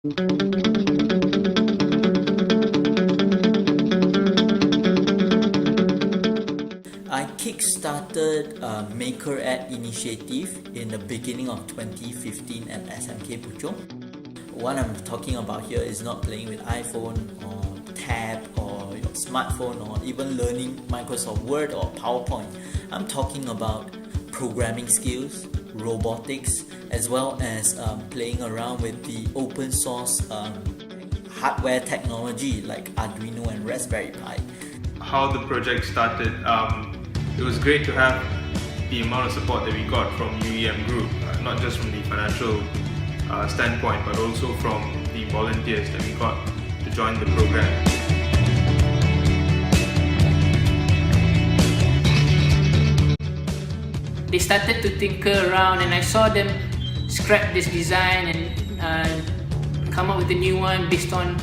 I kick-started a Maker Ad initiative in the beginning of 2015 at SMK Puchong. What I'm talking about here is not playing with iPhone or tab or smartphone or even learning Microsoft Word or PowerPoint. I'm talking about programming skills, robotics, as well as playing around with the open source hardware technology like Arduino and Raspberry Pi. How the project started, it was great to have the amount of support that we got from UEM Group, not just from the financial standpoint, but also from the volunteers that we got to join the program. They started to tinker around, and I saw them scrap this design and come up with a new one based on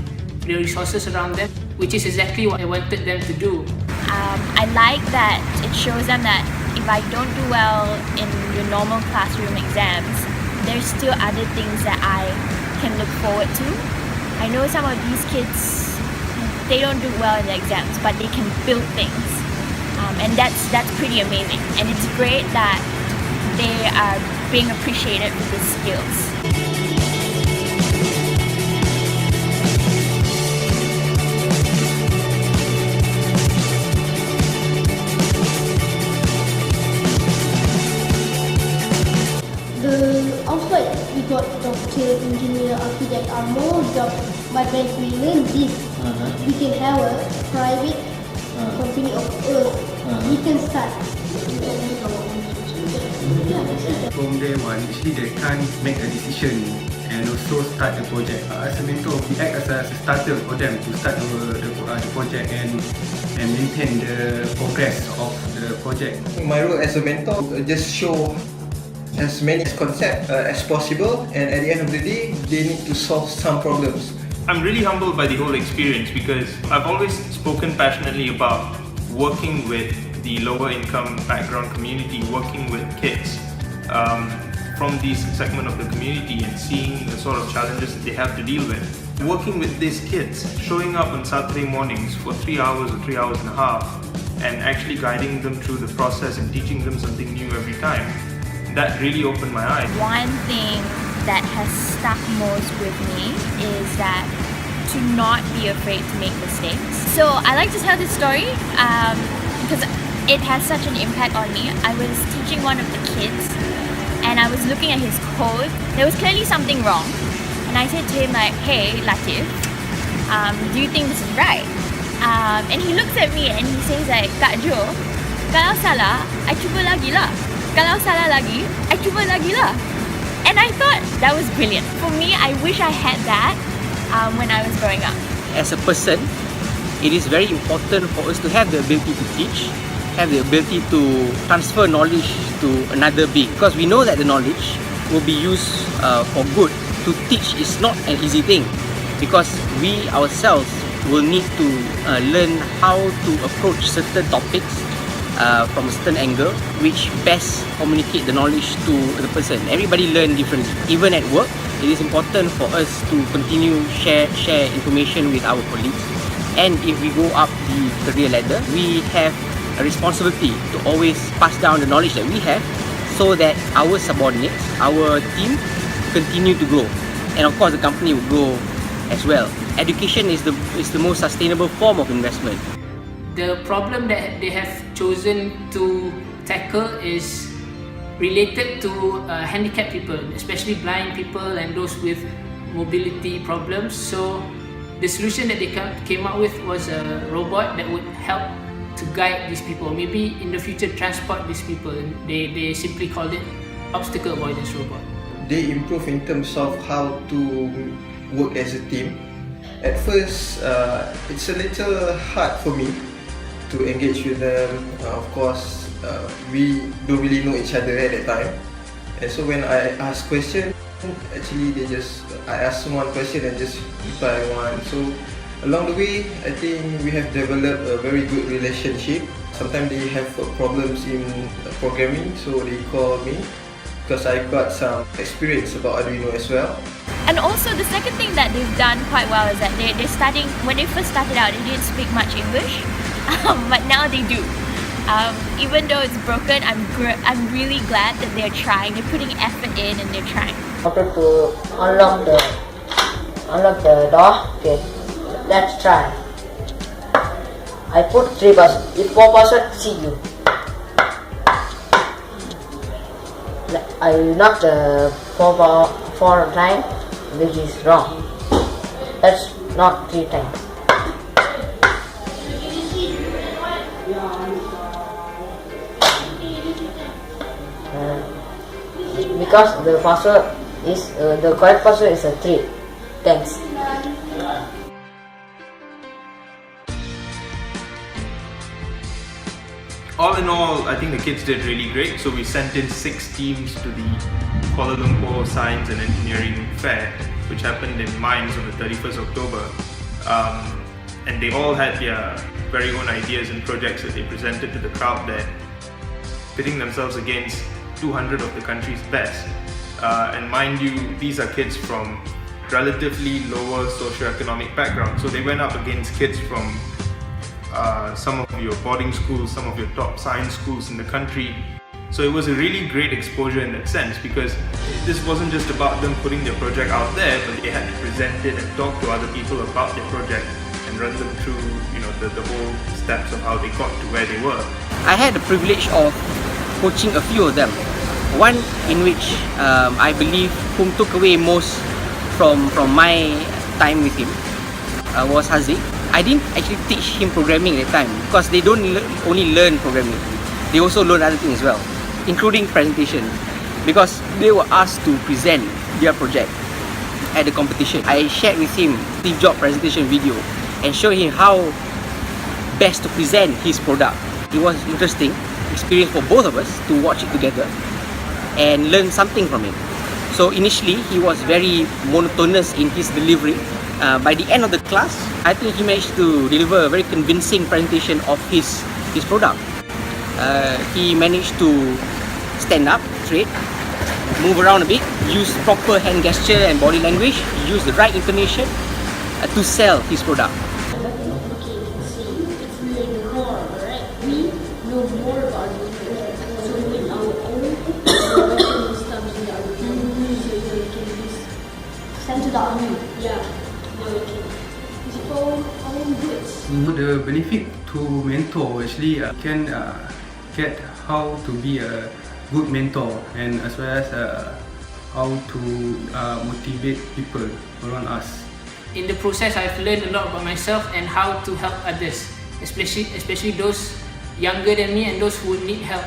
the resources around them, which is exactly what I wanted them to do. I like that it shows them that if I don't do well in your normal classroom exams, there's still other things that I can look forward to. I know some of these kids, they don't do well in the exams, but they can build things. And that's pretty amazing. And it's great that they are being appreciated for these skills. Outside, we got doctor, engineer, architect are more jobs, but when we learn this, we can have a private company of Earth. We can start. From day one, actually they can't make a decision and also start the project. As a mentor, we act as a starter for them to start the project and maintain the progress of the project. My role as a mentor just show as many concepts as possible, and at the end of the day, they need to solve some problems. I'm really humbled by the whole experience because I've always spoken passionately about working with the lower income background community, working with kids from this segment of the community and seeing the sort of challenges that they have to deal with. Working with these kids, showing up on Saturday mornings for 3 hours or 3 hours and a half and actually guiding them through the process and teaching them something new every time, that really opened my eyes. One thing that has stuck most with me is that to not be afraid to make mistakes. So I like to tell this story because it has such an impact on me. I was teaching one of the kids and I was looking at his code. There was clearly something wrong. And I said to him like, "Hey Latif, do you think this is right?" And he looks at me and he says like, "Kak Jo, kalau salah, I cuba lagi lah. Kalau salah lagi, I cuba lagi lah." And I thought that was brilliant. For me, I wish I had that when I was growing up. As a person, it is very important for us to have the ability to teach, have the ability to transfer knowledge to another being, because we know that the knowledge will be used for good. To teach is not an easy thing because we ourselves will need to learn how to approach certain topics from a certain angle, which best communicate the knowledge to the person. Everybody learn differently. Even at work, it is important for us to continue share information with our colleagues. And if we go up the career ladder, we have a responsibility to always pass down the knowledge that we have so that our subordinates, our team, continue to grow. And of course, the company will grow as well. Education is the most sustainable form of investment. The problem that they have chosen to tackle is related to handicapped people, especially blind people and those with mobility problems. So the solution that they came up with was a robot that would help to guide these people. Maybe in the future transport these people. They simply called it obstacle avoidance robot. They improve in terms of how to work as a team. At first, it's a little hard for me to engage with them. Of course, we don't really know each other at that time. And so when I ask questions, actually I ask one question and just reply one. So along the way, I think we have developed a very good relationship. Sometimes they have problems in programming, so they call me because I got some experience about Arduino as well. And also the second thing that they've done quite well is that they're studying, when they first started out, they didn't speak much English, but now they do. Even though it's broken, I'm really glad that they're trying. They're putting effort in and they're trying. In order to unlock the door, okay, let's try. I put 3 person. If 4 person see you, I knock the 4 times, which is wrong. Let's knock 3 times. Because the password is the correct password is a 3. Thanks. All in all, I think the kids did really great. So we sent in 6 teams to the Kuala Lumpur Science and Engineering Fair, which happened in Mines on the 31st October. And they all had their very own ideas and projects that they presented to the crowd there, pitting themselves against 200 of the country's best. And mind you, these are kids from relatively lower socioeconomic backgrounds. So they went up against kids from some of your boarding schools, some of your top science schools in the country. So it was a really great exposure in that sense, because this wasn't just about them putting their project out there, but they had to present it and talk to other people about their project and run them through, the whole steps of how they got to where they were. I had the privilege of coaching a few of them. One in which I believe whom took away most from my time with him was Haziq. I didn't actually teach him programming at the time, because they don't only learn programming, they also learn other things as well, including presentation, because they were asked to present their project at the competition. I shared with him Steve Jobs presentation video and showed him how best to present his product. It was interesting experience for both of us to watch it together and learn something from him. So initially he was very monotonous in his delivery. By the end of the class, I think he managed to deliver a very convincing presentation of his product. He managed to stand up straight, move around a bit, use proper hand gesture and body language, use the right intonation to sell his product. The benefit to mentor actually can get how to be a good mentor, and as well as how to motivate people around us. In the process, I've learned a lot about myself and how to help others, especially those younger than me and those who need help.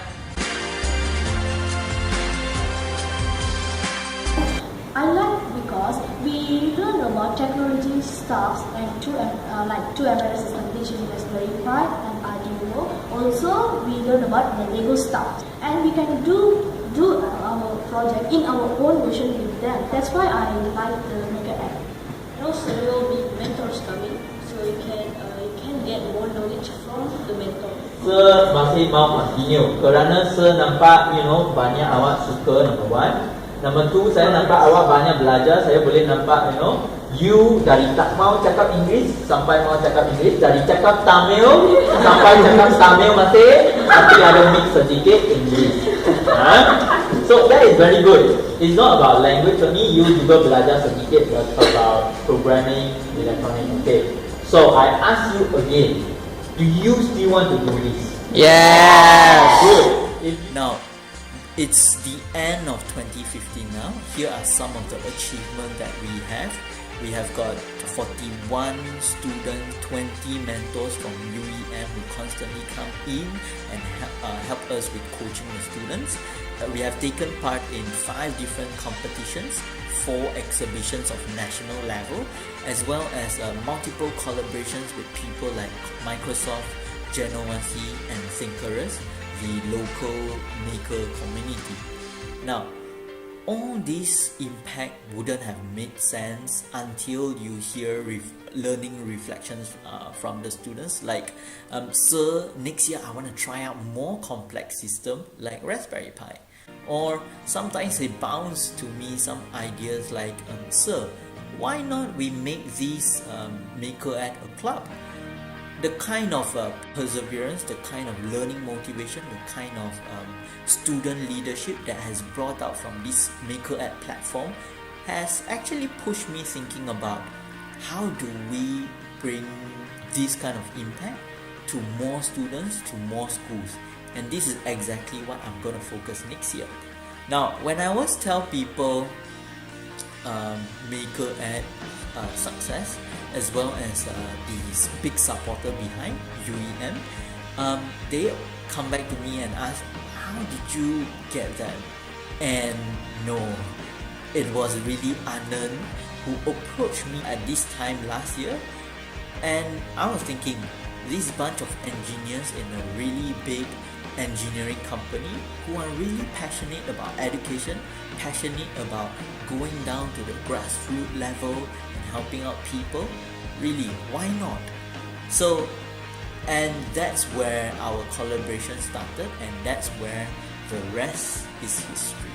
I like because we learn about technology stuff and two embedded system, which is Raspberry Pi and Arduino. Also, we learn about the Lego stuff, and we can do our project in our own version with them. That's why I like the Maker app. And also, there will be mentors coming, so you can get more knowledge from the mentor. Sir masih mau continue kerana sir nampak banyak awak suka, number 1. Number 2, saya nampak awak banyak belajar. Saya boleh nampak you dari tak mau cakap Inggeris sampai mau cakap Inggeris, dari cakap Tamil sampai cakap Tamil masih, tapi ada mix sedikit Inggeris. So that is very good. It's not about language only, you juga belajar sedikit about programming, electronics. Okay. So I ask you again, do you still want to do this? Yes. Good. Now, it's the end of 2015 now. Here are some of the achievements that we have. We have got 41 students, 20 mentors from UEM who constantly come in and help us with coaching the students. We have taken part in 5 different competitions, 4 exhibitions of national level, as well as multiple collaborations with people like Microsoft, Genovasi and Thinkerers, the local maker community. Now, all this impact wouldn't have made sense until you hear learning reflections from the students, like sir, next year I want to try out more complex system like Raspberry Pi, Or sometimes they bounce to me some ideas like, sir, why not we make this maker at a club? The kind of perseverance, the kind of learning motivation, the kind of student leadership that has brought out from this maker at platform has actually pushed me thinking about how do we bring this kind of impact to more students, to more schools. And this is exactly what I'm going to focus next year. Now, when I always tell people maker at success, as well as the big supporter behind UEM, they come back to me and ask, how did you get that? And no, it was really Anand who approached me at this time last year, and I was thinking, this bunch of engineers in a really big engineering company who are really passionate about education, passionate about going down to the grassroots level and helping out people, really, why not? So, and that's where our collaboration started, and that's where the rest is history.